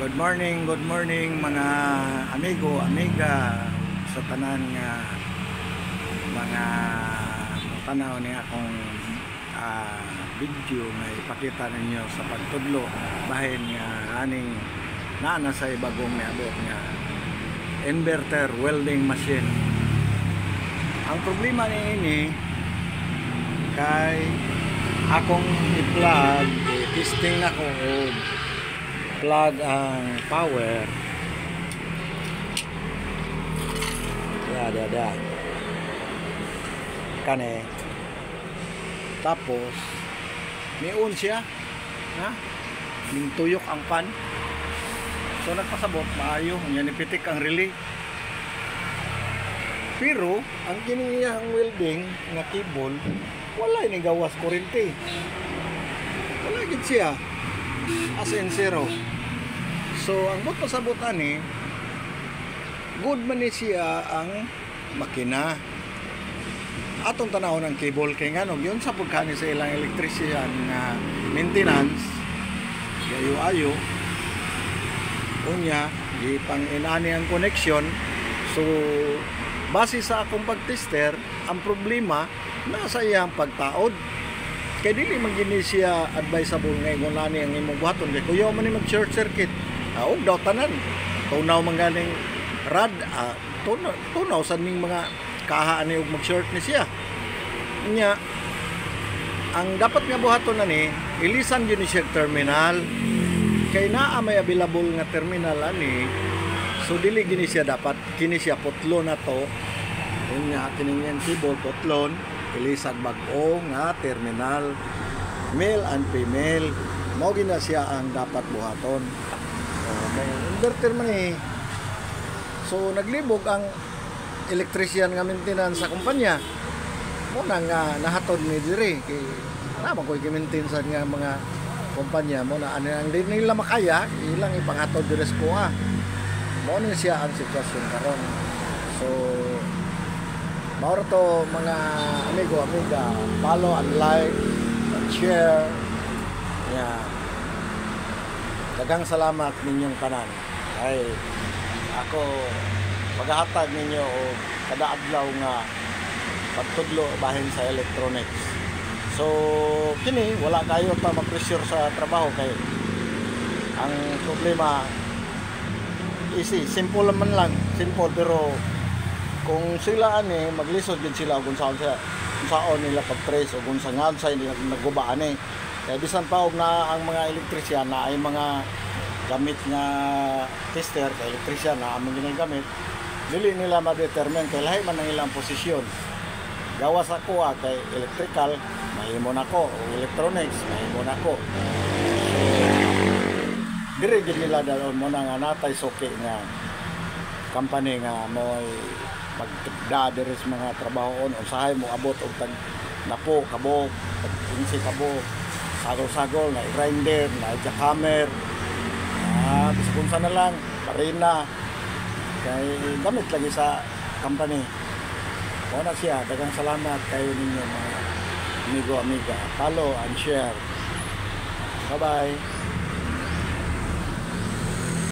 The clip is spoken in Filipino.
Good morning mga amigo, amiga sa tanan nga mga tanaw ni akong video na ipakita ninyo sa pagtudlo bahin nga aning naana sa bagong miabot nga inverter welding machine. Ang problema ni ini kay akong i-plug, testing na ko plug ang power. Ada kane tapos niun siya ha ning tuyok ang pan, so nagpasabot maayo nya nipitik ang relay, pero ang kiniyang welding nga cable wala ni gawas kuryente, wala gid siya as in zero. So ang bot pasabot ani good man ni siya ang makina atong tanawon ang cable kay ngano yun sa pagkani sa ilang electrician nga maintenance gayo-ayo unya di pang inani ang connection. So base sa akong pagtester ang problema nasa iyang pagtaod, kay dili man gini siya advisable nga ingonani ang imong buhaton kay kuyaw man ni mag short circuit og daw tanan tunaw man ganing rad tunaw sa ning mga kahaan ni og mag short ni siya nya. Ang dapat nga buhaton na ni ilisan yun ni siya terminal kay naa may available nga terminal ani, so dili gini siya dapat kini siya putlon na to unya kining cable putlon ilisan bag-o nga terminal male and female mao gina siya ang dapat buhaton. May inverter man eh. So naglibog ang electrician nga maintenance sa kumpanya muna nga nahatod ni diri kay naman ko i-maintain sa nga mga kumpanya mo na ano ang din nila makaya ilang ipanghatod diri sa kuha mo na siya ang sitwasyon karon. So mauro to mga amigo, amiga, follow and like and share. Yeah. Daghang salamat ninyong tanan. Ay ako maghahatag ninyo og kada adlaw nga pagtudlo bahin sa electronics. So kini wala kayo ta ma-pressure sa trabaho kay ang problema easy, simple man lang, simple, pero kung sila ani maglisod gid sila kung saan nila pag-trace o kung saan sa nila nagguba ani. Kaya bisan pa og na ang mga electrician na ay mga gamit nga tester kay electrician na among ginagamit dili nila ma-determine kay lahi man ang ilang posisyon. Gawas ako kay electrical mahimo nako o electronics mahimo nako. Dire gid nila dalon mo na nga natay suki nga company nga mo'y magda diri sa mga trabahoon usahay mo abot og tag napo kabog insi kabog sagol-sagol na grinder na jackhammer biskun sa na lang parina kay gamit lagi sa company. O na siya, daghang salamat kayo ninyo mga amigo, amiga, follow and share. Bye bye.